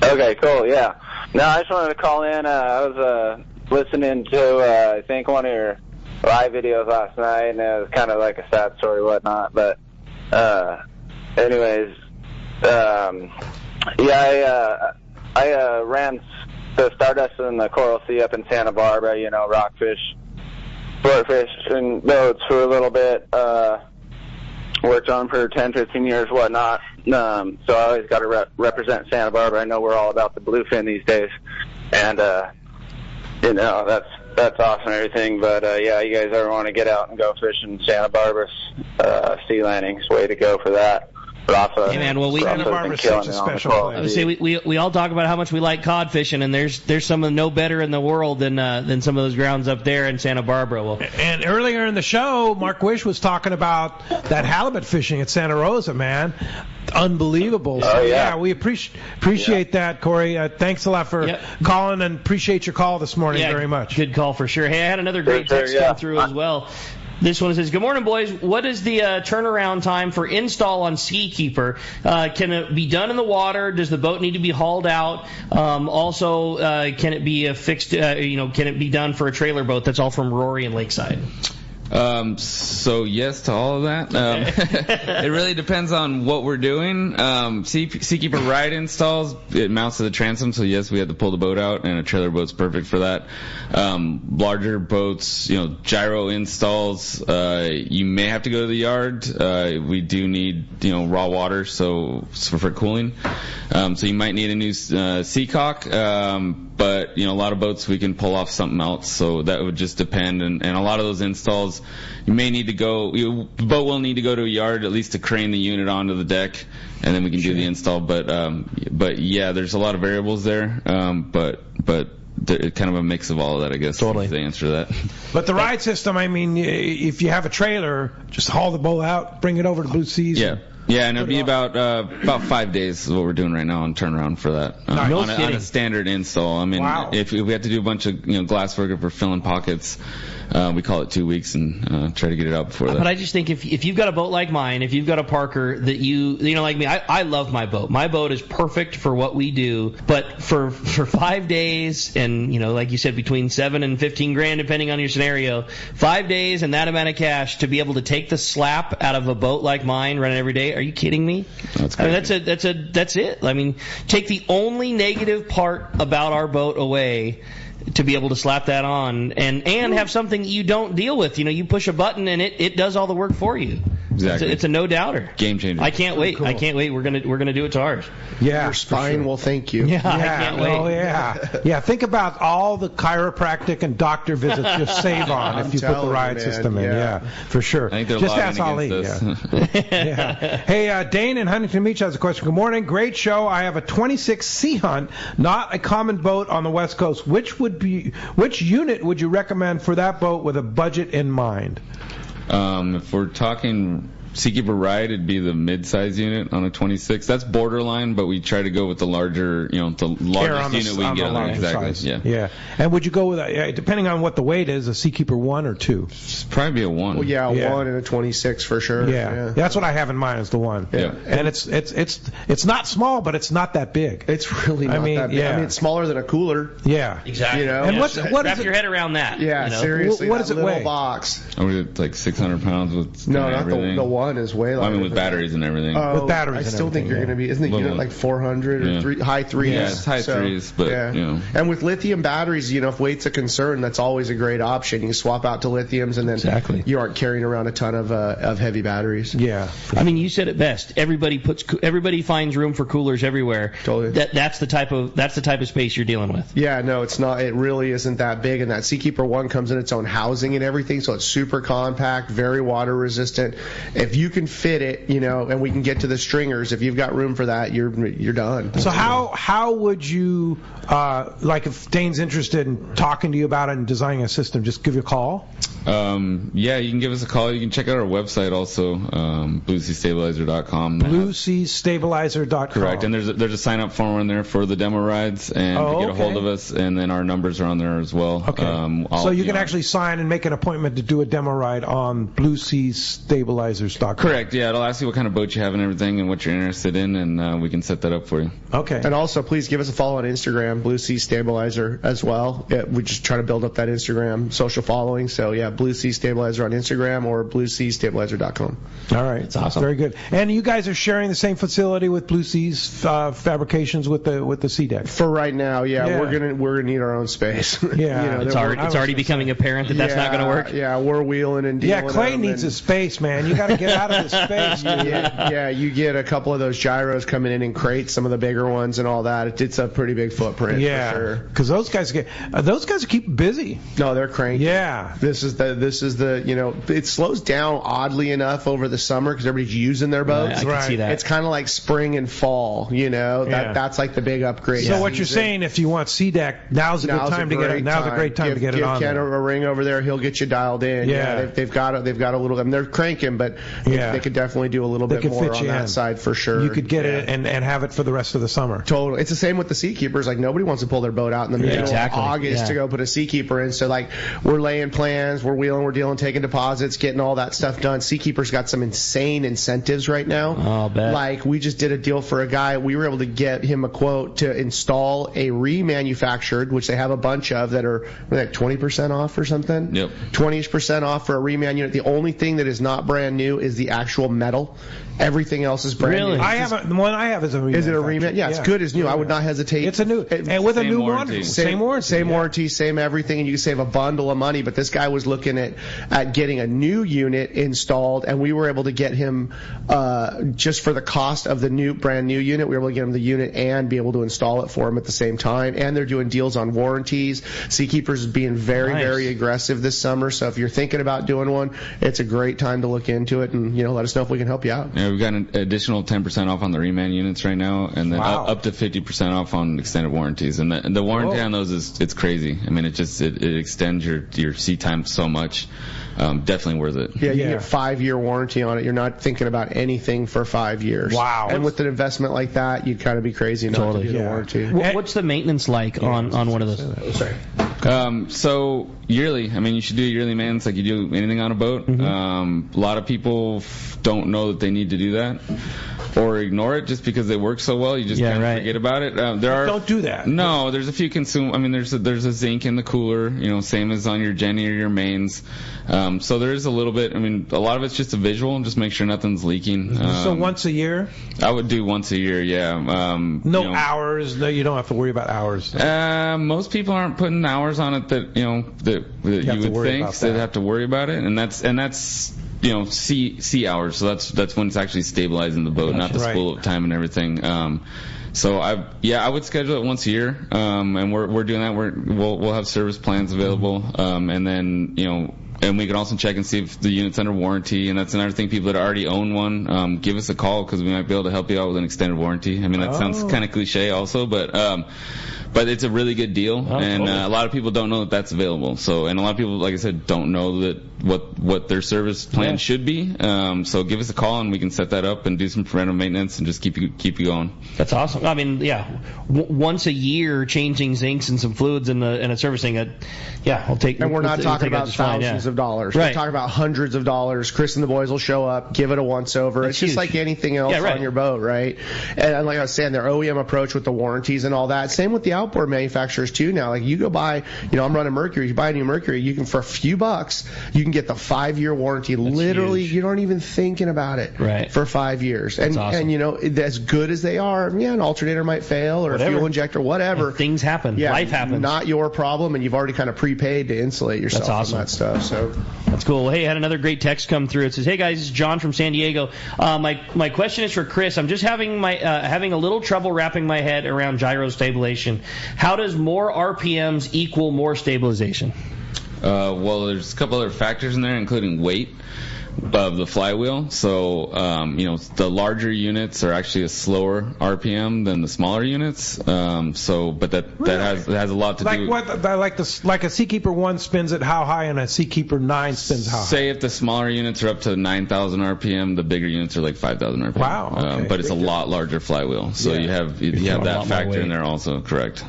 Okay, cool. Yeah. No, I just wanted to call in. I was listening to, I think, one of your live videos last night, and it was kind of like a sad story, whatnot. But, anyways, I ran the Stardust in the Coral Sea up in Santa Barbara, rockfish, sport fishing boats for a little bit. Worked on for 10, 15 years, whatnot. So I always got to represent Santa Barbara. I know we're all about the bluefin these days, and that's awesome and everything. But you guys ever want to get out and go fishing Santa Barbara sea landings? Way to go for that. Hey man, well, Santa Barbara's such a special place. I would say we all talk about how much we like cod fishing, and there's some of no better in the world than some of those grounds up there in Santa Barbara. Well, and earlier in the show, Mark Wish was talking about that halibut fishing at Santa Rosa, man. Unbelievable. So, yeah, we appreciate that, Corey. Thanks a lot for calling, and appreciate your call this morning very much. Good call for sure. Hey, I had another great text come through as well. This one says, good morning, boys. What is the turnaround time for install on Seakeeper? Can it be done in the water? Does the boat need to be hauled out? Also, can it be can it be done for a trailer boat? That's all from Rory and Lakeside. So yes to all of that. It really depends on what we're doing. Seakeeper ride installs, it mounts to the transom, so yes, we have to pull the boat out, and a trailer boat's perfect for that. Larger boats, gyro installs, you may have to go to the yard. We do need, raw water, so for cooling. So you might need a new seacock. But, a lot of boats we can pull off something else, so that would just depend. And a lot of those installs, you may need to the boat will need to go to a yard at least to crane the unit onto the deck, and then we can do the install. But yeah, there's a lot of variables there. But it's kind of a mix of all of that, I guess. Totally. The answer to that. But the ride system, I mean, if you have a trailer, just haul the boat out, bring it over to Blue Seas. Yeah, and it'll be about 5 days is what we're doing right now on turnaround for that. On a standard install. I mean, if we have to do a bunch of glass work, if we're filling pockets, we call it 2 weeks and try to get it out before that. But I just think if you've got a boat like mine, if you've got a Parker that like me, I love my boat. My boat is perfect for what we do. But for 5 days and like you said, between $7,000 and $15,000 depending on your scenario, 5 days and that amount of cash to be able to take the slap out of a boat like mine running every day. Are you kidding me? That's that's it. I mean, take the only negative part about our boat away to be able to slap that on and have something you don't deal with. You push a button and it does all the work for you. Exactly. It's a no doubter. Game changer. I can't wait. Cool. I can't wait. We're gonna do it to ours. Yeah, your spine will thank you. Yeah, I can't wait. Oh yeah. Think about all the chiropractic and doctor visits you save on if you put the ride system in. Yeah, for sure. I think they're just ask lobbying Ali. against us. Hey, Dane in Huntington Beach has a question. Good morning. Great show. I have a 26 Sea Hunt, not a common boat on the West Coast. Which unit would you recommend for that boat with a budget in mind? If we're talking Seakeeper Ride, it'd be the mid-size unit on a 26. That's borderline, but we try to go with the larger, the largest unit we can get on there. Exactly. Size. Yeah. And would you go with depending on what the weight is, a Seakeeper 1 or 2? It's probably be a 1. Well, yeah, 1 and a 26 for sure. Yeah. That's what I have in mind is the 1. Yeah. And it's not small, but it's not that big. It's really not that big. I mean, it's smaller than a cooler. Yeah. Exactly. And what wrap your head around that. Yeah, seriously. What does it weigh? Box. Are we like 600 pounds with not everything? the 1. 1 is way lighter. I mean, with batteries and everything. With batteries, I still think you're going to be. Isn't the unit like 400 or high threes? Yeah, it's high threes, but you know. And with lithium batteries, if weight's a concern, that's always a great option. You can swap out to lithiums, and then you aren't carrying around a ton of heavy batteries. Yeah. I mean, you said it best. Everybody finds room for coolers everywhere. Totally. That's the type of space you're dealing with. Yeah, no, it's not. It really isn't that big, and that Seakeeper 1 comes in its own housing and everything, so it's super compact, very water resistant. If you can fit it, and we can get to the stringers, if you've got room for that, you're done. So how would you like if Dane's interested in talking to you about it and designing a system, just give you a call? Yeah, you can give us a call. You can check out our website also, blueseastabilizer.com. Blueseastabilizer.com. Correct, and there's a sign up form on there for the demo rides, and to get a hold of us, and then our numbers are on there as well. Okay. So you can actually sign and make an appointment to do a demo ride on blueseastabilizers.com. Correct, yeah. It'll ask you what kind of boat you have and everything and what you're interested in, and we can set that up for you. Okay. And also, please give us a follow on Instagram, Blue Sea Stabilizer as well. We just try to build up that Instagram social following. So, yeah, Blue Sea Stabilizer on Instagram or blueseastabilizer.com. All right. That's awesome. Very good. And you guys are sharing the same facility with Blue Seas Fabrications with the Sea Deck? For right now, yeah. We're gonna need our own space. Yeah. It's already becoming apparent that that's not going to work. Yeah, we're wheeling and dealing. Yeah, Clay needs a space, man. You got to get out of this space. You get a couple of those gyros coming in crates, some of the bigger ones and all that. It's a pretty big footprint. Yeah, for sure. Because those guys are keeping busy. No, they're cranky. Yeah. This is the it slows down oddly enough over the summer because everybody's using their boats. I can see that. It's kind of like spring and fall. That's like the big upgrade. So what you're saying, if you want Sea Deck, now's a good time to get it. Now's a great time to get it on. Give Ken a ring over there. He'll get you dialed in. Yeah. They've got a little. I mean, they're cranking, but they could definitely do a little bit more on that side for sure. You could get it and have it for the rest of the summer. Totally. It's the same with the Seakeepers. Like nobody wants to pull their boat out in the middle of August to go put a Seakeeper in. So like we're laying plans, we're wheeling, we're dealing, taking deposits, getting all that stuff done. Seakeeper's got some insane incentives right now. I'll bet. Like we just did a deal for a guy. We were able to get him a quote to install a remanufactured, which they have a bunch of that are like 20% off or something. Yep. 20% off for a reman unit. The only thing that is not brand new is the actual metal. Everything else is brand new. The one I have is a reman. Is it a reman? Yeah, it's good as new. I would not hesitate. It's a new, and with a new warranty. Same warranty. Same warranty, same everything, and you can save a bundle of money. But this guy was looking at getting a new unit installed, and we were able to get him just for the cost of the brand new unit. We were able to get him the unit and be able to install it for him at the same time. And they're doing deals on warranties. Seakeepers is being very, very aggressive this summer. So if you're thinking about doing one, it's a great time to look into it and let us know if we can help you out. Yeah, we've got an additional 10% off on the reman units right now, and then up to 50% off on extended warranties. And the warranty on those it's crazy. I mean, it extends your sea time so much. Definitely worth it. Yeah, you get 5-year warranty on it. You're not thinking about anything for 5 years. Wow. And with an investment like that, you'd kind of be crazy not to do the warranty. What's the maintenance like on one of those? Sorry. So yearly, I mean, you should do yearly maintenance like you do anything on a boat. Mm-hmm. A lot of people don't know that they need to do that or ignore it just because it works so well. You just kind of forget about it. Don't do that. No, there's a few I mean, there's a zinc in the cooler, same as on your Jenny or your mains. So there is a little bit. I mean, a lot of it's just a visual, and just make sure nothing's leaking. So once a year? I would do once a year, yeah. Hours. No, you don't have to worry about hours. Most people aren't putting hours on it that you would think. So they'd have to worry about it, and that's sea hours. So that's when it's actually stabilizing the boat, not the spool up time and everything. So I would schedule it once a year, and we're doing that. We'll have service plans available, and then and we can also check and see if the unit's under warranty. And that's another thing. People that already own one, give us a call because we might be able to help you out with an extended warranty. I mean, that sounds kind of cliche also, but it's a really good deal, and a lot of people don't know that that's available. So, and a lot of people, like I said, don't know that what their service plan should be. So, give us a call and we can set that up and do some preventive maintenance and just keep you going. That's awesome. I mean, once a year, changing zincs and some fluids in a servicing. I'll take. And we're not talking about thousands of dollars. Right. We're talking about hundreds of dollars. Chris and the boys will show up, give it a once-over. It's just like anything else on your boat, right? And like I was saying, their OEM approach with the warranties and all that. Same with the outboard manufacturers, too, now. Like, you go buy, I'm running Mercury. You buy a new Mercury, you can, for a few bucks, you can get the 5-year warranty. That's literally, huge. You aren't even thinking about it. Right. For 5 years. And, awesome. And, as good as they are, an alternator might fail or a fuel injector, whatever. And things happen. Yeah, life happens. Not your problem, and you've already kind of prepaid to insulate yourself from that stuff. So that's cool. Hey, I had another great text come through. It says, "Hey guys, it's John from San Diego. My question is for Chris. I'm just having a little trouble wrapping my head around gyro stabilization. How does more RPMs equal more stabilization?" Well, there's a couple other factors in there, including weight of the flywheel. So, the larger units are actually a slower RPM than the smaller units. But that has a lot to do. Like a Seakeeper 1 spins at how high and a Seakeeper 9 spins how high? Say if the smaller units are up to 9,000 RPM, the bigger units are like 5,000 RPM. Wow. Okay. But it's a lot larger flywheel. So you have that factor in there also, correct.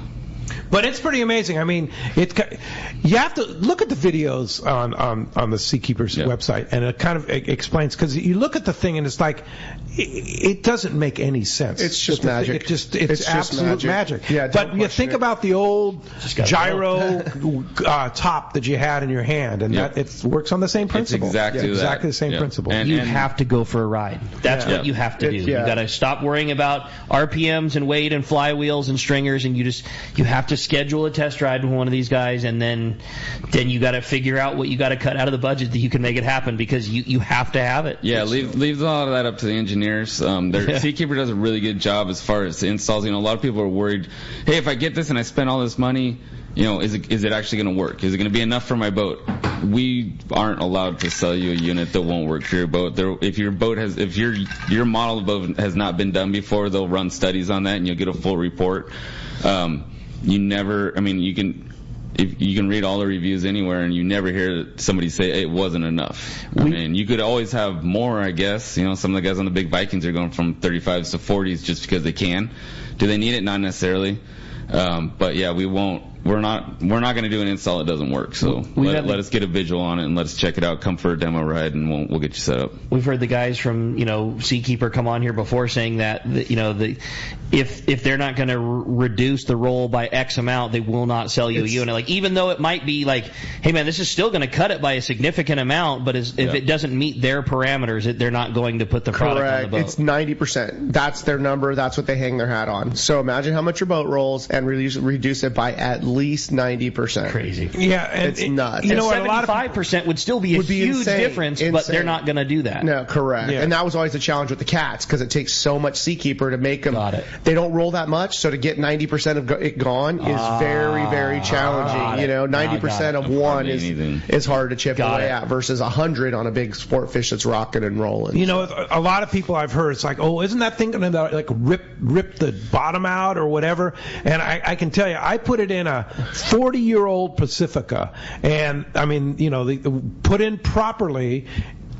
But it's pretty amazing. I mean, you have to look at the videos on the Seakeeper's website, and it kind of explains, because you look at the thing and it's like it doesn't make any sense. It's just magic. It's absolute magic. Yeah, but you think about the old gyro top that you had in your hand, and that it works on the same principle. It's exactly the same principle. And you have to go for a ride. That's what you have to do. You got to stop worrying about RPMs and weight and flywheels and stringers, and you have to schedule a test ride with one of these guys, and then you got to figure out what you got to cut out of the budget that you can make it happen, because you have to have it. Yeah, leave a lot of that up to the engineers. Seakeeper does a really good job as far as the installs. A lot of people are worried, hey, if I get this and I spend all this money, is it actually going to work? Is it going to be enough for my boat? We aren't allowed to sell you a unit that won't work for your boat. If your model of boat has not been done before, they'll run studies on that, and you'll get a full report. You can read all the reviews anywhere, and you never hear somebody say it wasn't enough. You could always have more, I guess. Some of the guys on the big Vikings are going from 35s to 40s just because they can. Do they need it? Not necessarily. But yeah, we won't. We're not going to do an install that doesn't work. So let us get a visual on it and let us check it out. Come for a demo ride, and we'll get you set up. We've heard the guys from Seakeeper come on here before saying that if they're not going to reduce the roll by X amount, they will not sell you a unit. Like, even though it might be like, hey man, this is still going to cut it by a significant amount, but if it doesn't meet their parameters, they're not going to put the product on the boat. It's 90%. That's their number. That's what they hang their hat on. So imagine how much your boat rolls and reduce it by at least 90%. Crazy. Yeah, and it's nuts. You know what? 75% would still be a huge difference, but they're not going to do that. No, correct. Yeah. And that was always the challenge with the cats, because it takes so much Seakeeper to make them. They don't roll that much, so to get 90% of it gone is very, very challenging. 90% of one is hard to chip away at versus 100 on a big sport fish that's rocking and rolling. A lot of people I've heard, it's like, oh, isn't that thing going to rip the bottom out or whatever? And I can tell you, I put it in a 40-year-old Pacifica, and I mean, put in properly,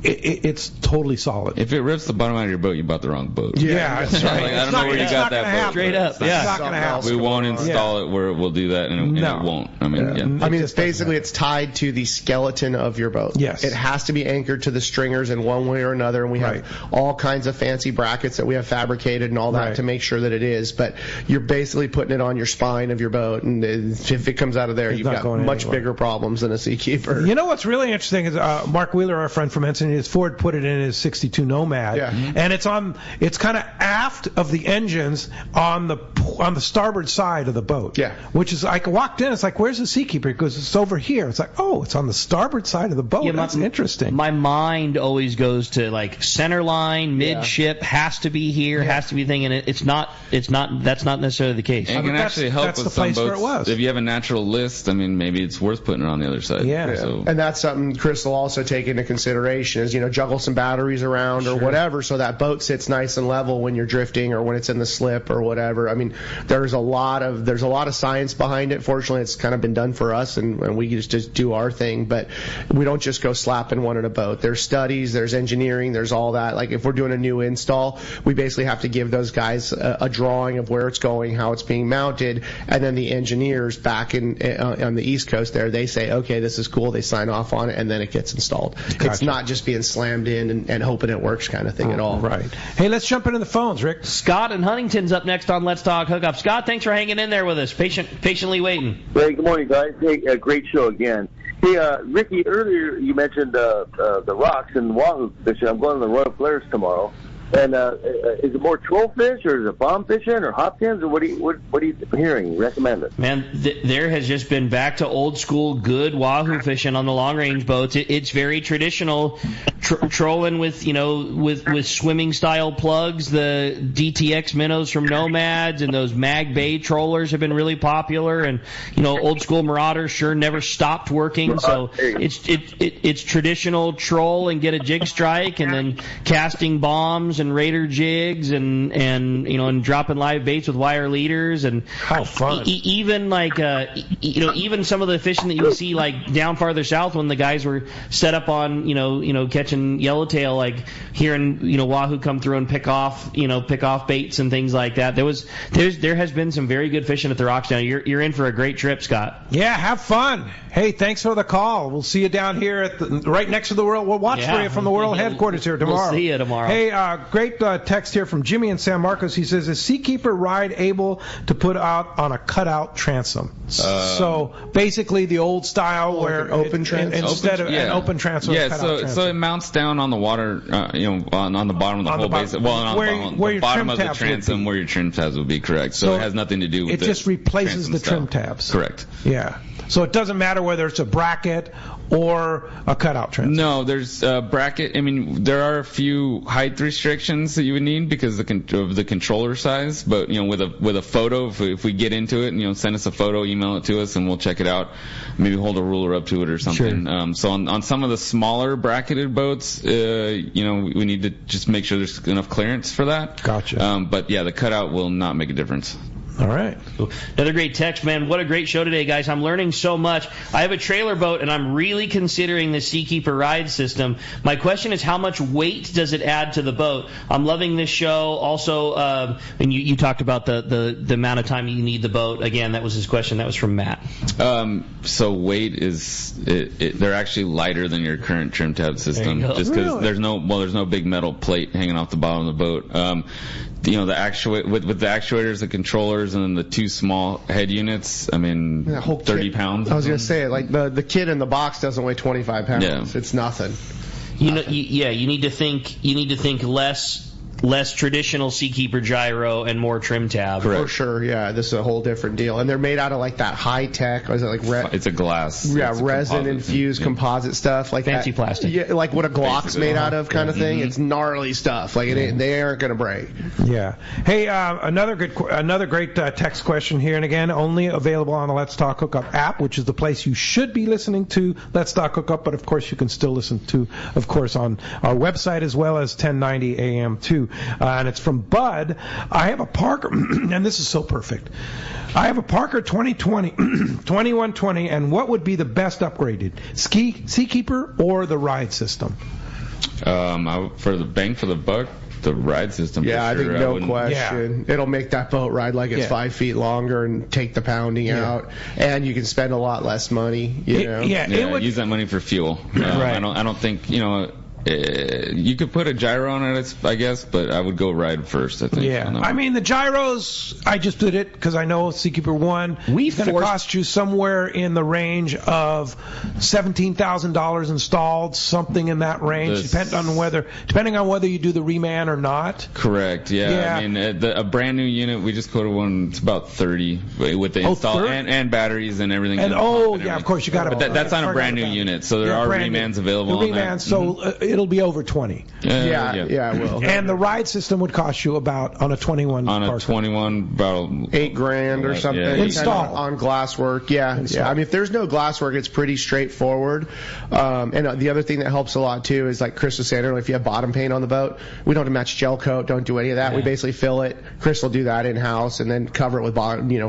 it's totally solid. If it rips the bottom out of your boat, you bought the wrong boat. Yeah, that's right. I don't know where you got that boat. Straight up, It's not going to happen. We won't install it where it will do that, and it won't. I mean, it's basically it's tied to the skeleton of your boat. Yes. It has to be anchored to the stringers in one way or another, and we have all kinds of fancy brackets that we have fabricated and all that to make sure that it is. But you're basically putting it on your spine of your boat, and if it comes out of there, you've got much bigger problems than a Seakeeper. You know what's really interesting is Mark Wheeler, our friend from Hussainy, Ford put it in his 62 Nomad, and it's kind of aft of the engines on the starboard side of the boat. Yeah, which is, I walked in, it's like, where's the Seakeeper? Because it's over here. It's like, oh, it's on the starboard side of the boat. That's interesting. My mind always goes to like center line, midship, has to be here, has to be thing, and it's not. That's not necessarily the case. And it can actually help with some boats. If you have a natural list, I mean, maybe it's worth putting it on the other side. Yeah. So. And that's something Chris will also take into consideration. is, juggle some batteries around or whatever, so that boat sits nice and level when you're drifting or when it's in the slip or whatever. I mean, there's a lot of science behind it. Fortunately, it's kind of been done for us, and we just do our thing. But we don't just go slapping one in a boat. There's studies, there's engineering, there's all that. Like if we're doing a new install, we basically have to give those guys a drawing of where it's going, how it's being mounted, and then the engineers back on the East Coast there, they say, okay, this is cool. They sign off on it, and then it gets installed. Gotcha. It's not just being slammed in and hoping it works kind of thing at all. Right. Hey, let's jump into the phones, Rick. Scott in Huntington's up next on Let's Talk Hookup. Scott, thanks for hanging in there with us, patiently waiting. Hey, good morning, guys. Hey, great show again. Hey, Ricky, earlier you mentioned the rocks and wahoo fishing. I'm going to the Royal Flares tomorrow. And is it more troll fish, or is it bomb fishing, or hopkins, or what are you hearing? Recommend it? Man, there has just been back to old school good wahoo fishing on the long range boats. It's very traditional, trolling with with swimming style plugs. The DTX minnows from Nomads and those Mag Bay trollers have been really popular. And old school Marauders sure never stopped working. So it's traditional troll and get a jig strike, and then casting bombs and raider jigs and dropping live baits with wire leaders. And how fun. Even like even some of the fishing that you see like down farther south when the guys were set up on catching yellowtail, like hearing wahoo come through and pick off baits and things like that. There has been some very good fishing at the rocks down. You're in for a great trip, Scott. Yeah, have fun. Hey, thanks for the call. We'll see you down here right next to the World. We'll watch for you from the World headquarters here tomorrow. We'll see you tomorrow. Hey, great text here from Jimmy in San Marcos. He says, is Seakeeper Ride able to put out on a cutout transom? So basically the old style where open transom instead of an open transom. Yeah, so it mounts down on the water, on the bottom of the whole base. Well, on the bottom of the transom where your trim tabs would be, correct. So it has nothing to do with it. It just replaces the trim tabs. Correct. Yeah. So it doesn't matter whether it's a bracket or a cutout transom. No, there's a bracket. I mean, there are a few height restrictions that you would need because of the controller size. But with a photo, if we get into it, send us a photo, email it to us, and we'll check it out. Maybe hold a ruler up to it or something. Sure. So on some of the smaller bracketed boats, we need to just make sure there's enough clearance for that. Gotcha. But yeah, the cutout will not make a difference. All right. Another great text, man. What a great show today, guys. I'm learning so much. I have a trailer boat, and I'm really considering the Seakeeper Ride system. My question is, how much weight does it add to the boat? I'm loving this show. Also, and you talked about the amount of time you need the boat. Again, that was his question. That was from Matt. So weight is they're actually lighter than your current trim tab system, just because there's no big metal plate hanging off the bottom of the boat. The with the actuators, the controllers, and then the two small head units. I mean, 30 pounds. I was gonna say, like the kid in the box doesn't weigh 25 pounds. Yeah. It's nothing. You need to think less traditional Seakeeper gyro and more trim tab. Correct. For sure, yeah. This is a whole different deal. And they're made out of like that high tech, or is it like it's a glass. Yeah, resin infused composite stuff like fancy that. Plastic. Yeah, like what a Glock's made out of kind of thing. Mm-hmm. It's gnarly stuff. Like they aren't going to break. Yeah. Hey, another great text question here, and again, only available on the Let's Talk Hookup app, which is the place you should be listening to Let's Talk Hookup, but of course you can still listen to, of course, on our website as well as 1090 AM too. And it's from Bud. I have a Parker, and this is so perfect. I have a Parker 2020, 2120, and what would be the best upgraded? Seakeeper or the ride system? For the bang for the buck, the ride system. Yeah, for sure. I think no question. Yeah. It'll make that boat ride like it's 5 feet longer and take the pounding out, and you can spend a lot less money. Use that money for fuel. Right. I don't think you could put a gyro on it, I guess, but I would go ride first, I think. Yeah. I mean, the gyros, I just did it because I know Seakeeper 1 is going to cost you somewhere in the range of $17,000 installed, something in that range, depending on whether you do the reman or not. Correct, yeah. I mean, a brand new unit, we just quoted one, it's about 30 with the install and batteries and everything. And of course, you got to. But that's on a brand new unit, so there are remans available on that. So it'll be over 20. Yeah, it will. And the ride system would cost you about, on a 21 about $8,000 or something. Yeah, install on glasswork. Yeah. I mean, if there's no glasswork, it's pretty straightforward. And the other thing that helps a lot too is, like Chris was saying earlier, if you have bottom paint on the boat, we don't have to match gel coat, don't do any of that. Yeah. We basically fill it. Chris will do that in house and then cover it with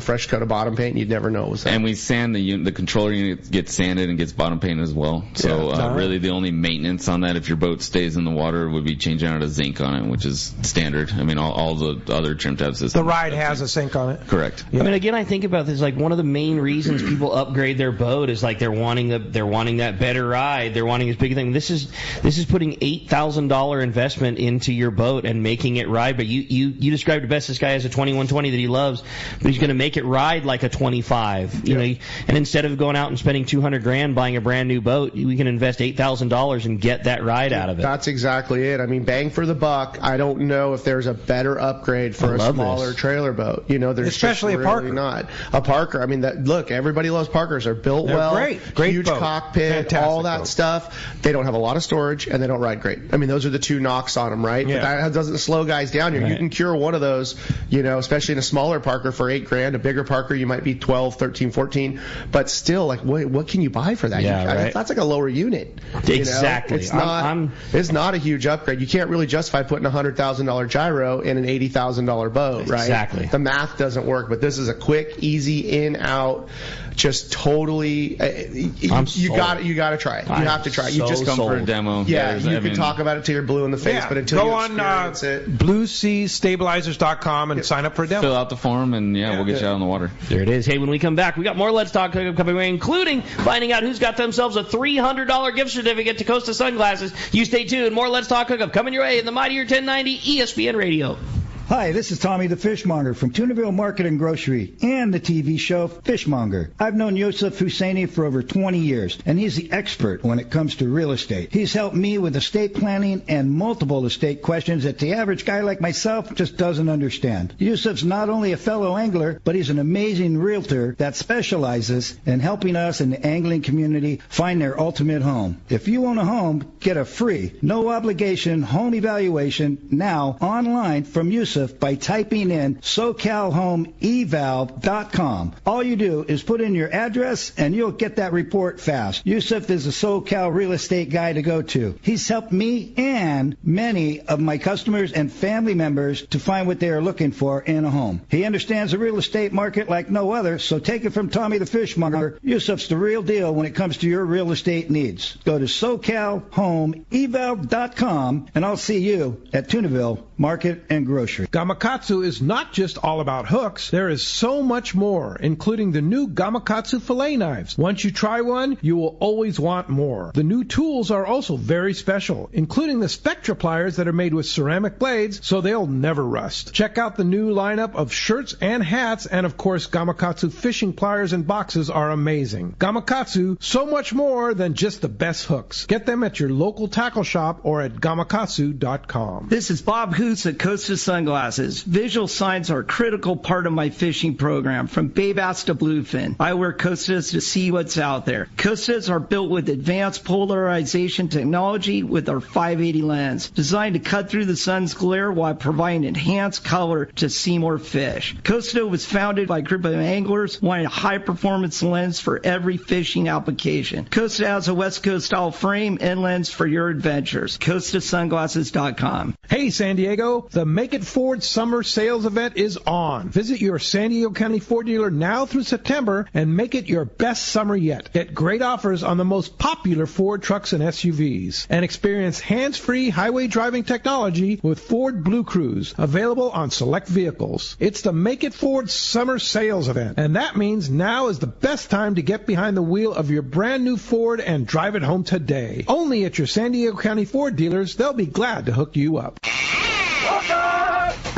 fresh coat of bottom paint. And you'd never know it was that. And we sand the controller unit gets sanded and gets bottom paint as well. So really the only maintenance on that, if your boat stays in the water, would be changing out a zinc on it, which is standard. I mean, all the other trim tab systems. The ride has a sink on it. Correct. Yeah. I mean, again, I think about this, like, one of the main reasons people upgrade their boat is, like, they're wanting that better ride. They're wanting this big thing. This is putting $8,000 investment into your boat and making it ride. But you described it best. This guy has a 2120 that he loves, but he's going to make it ride like a 25. You know, and instead of going out and spending $200,000 buying a brand new boat, we can invest $8,000 and get that ride out of it. That's exactly it. I mean, bang for the buck. I don't know if there's a better upgrade for a smaller trailer boat. You know, there's especially just a Parker. Really not a Parker. I mean, look, everybody loves Parkers. They're built They're well, great huge boat. cockpit, Fantastic all that boat. stuff. They don't have a lot of storage and they don't ride great. I mean, those are the two knocks on them, right? Yeah. But that doesn't slow guys down here. Right. You can cure one of those, especially in a smaller Parker for $8,000. A bigger Parker, you might be 12, 13, 14. But still, like, what can you buy for that? Yeah, That's like a lower unit. Exactly. It's not a huge upgrade. You can't really justify putting a $100,000 gyro in an $80,000 boat, right? Exactly. The math doesn't work, but this is a quick, easy in out. Just totally, you got to try it. You have to try it. You just come for a demo. Yeah, you can talk about it till you're blue in the face, but until you experience it, BlueSeaStabilizers.com and sign up for a demo. Fill out the form, and we'll get you out on the water. There it is. Hey, when we come back, we got more Let's Talk Hookup coming away, including finding out who's got themselves a $300 gift certificate to Costa Sunglasses. You stay tuned. More Let's Talk Hookup coming your way in the Mightier 1090 ESPN Radio. Hi, this is Tommy the Fishmonger from Tunaville Market and Grocery and the TV show Fishmonger. I've known Yusuf Hussainy for over 20 years, and he's the expert when it comes to real estate. He's helped me with estate planning and multiple estate questions that the average guy like myself just doesn't understand. Yusuf's not only a fellow angler, but he's an amazing realtor that specializes in helping us in the angling community find their ultimate home. If you own a home, get a free, no obligation home evaluation now online from Yusuf by typing in SoCalHomeEval.com. All you do is put in your address and you'll get that report fast. Yusuf is a SoCal real estate guy to go to. He's helped me and many of my customers and family members to find what they are looking for in a home. He understands the real estate market like no other, so take it from Tommy the Fishmonger. Yusuf's the real deal when it comes to your real estate needs. Go to SoCalHomeEval.com and I'll see you at Tunaville Market and Grocery. Gamakatsu is not just all about hooks. There is so much more, including the new Gamakatsu fillet knives. Once you try one, you will always want more. The new tools are also very special, including the Spectra pliers that are made with ceramic blades, so they'll never rust. Check out the new lineup of shirts and hats, and of course, Gamakatsu fishing pliers and boxes are amazing. Gamakatsu, so much more than just the best hooks. Get them at your local tackle shop or at gamakatsu.com. This is Bob Hoots at Costa Sunglasses. Visual signs are a critical part of my fishing program, from bay bass to bluefin. I wear Costas to see what's out there. Costas are built with advanced polarization technology with our 580 lens, designed to cut through the sun's glare while providing enhanced color to see more fish. Costa was founded by a group of anglers wanting a high-performance lens for every fishing application. Costa has a West Coast style frame and lens for your adventures. CostaSunglasses.com. Hey, San Diego, the Make It Ford Summer Sales Event is on. Visit your San Diego County Ford dealer now through September and make it your best summer yet. Get great offers on the most popular Ford trucks and SUVs. And experience hands-free highway driving technology with Ford Blue Cruise, available on select vehicles. It's the Make It Ford Summer Sales Event, and that means now is the best time to get behind the wheel of your brand new Ford and drive it home today. Only at your San Diego County Ford dealers. They'll be glad to hook you up.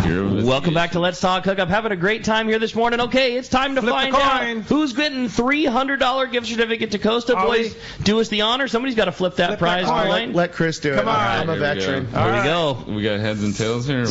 Welcome back to Let's Talk Hookup. Having a great time here this morning. Okay, it's time to find out who's getting $300 gift certificate to Costa. Boys, do us the honor. Somebody's got to flip that prize coin. Let Chris do it. Come on. I'm a veteran. There we go. We got heads and tails here.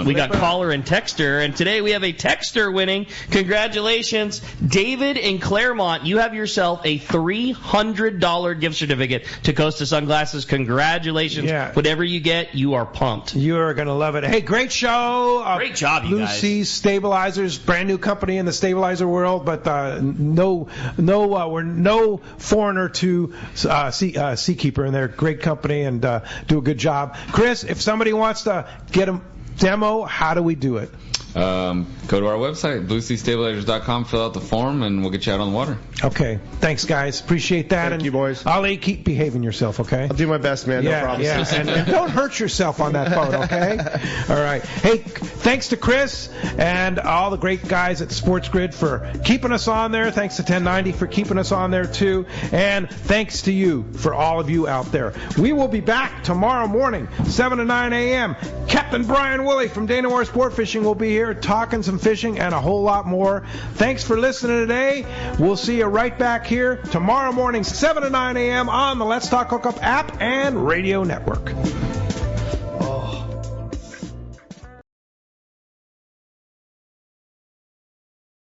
We got caller and texter, and today we have a texter winning. Congratulations, David in Claremont. You have yourself a $300 gift certificate to Costa Sunglasses. Congratulations. Yeah. Whatever you get, you are pumped. You are going to love it. Hey, great show. Great job, you guys. Lucy's Stabilizers, brand new company in the stabilizer world, but we're no foreigner to Seakeeper, and they're a great company and do a good job. Chris, if somebody wants to get a demo, how do we do it? Go to our website, blueseastabilizers.com, fill out the form, and we'll get you out on the water. Okay. Thanks, guys. Appreciate that. Thank you, boys. Ali, keep behaving yourself, okay? I'll do my best, man. No problem. Yeah. and don't hurt yourself on that phone, okay? All right. Hey, thanks to Chris and all the great guys at Sports Grid for keeping us on there. Thanks to 1090 for keeping us on there, too. And thanks to you, for all of you out there. We will be back tomorrow morning, 7 to 9 a.m. Captain Brian Woolley from Dana Moore Sport Fishing will be here talking some fishing and a whole lot more. Thanks for listening today. We'll see you right back here tomorrow morning, 7 to 9 a.m. on the Let's Talk Hookup app and radio network.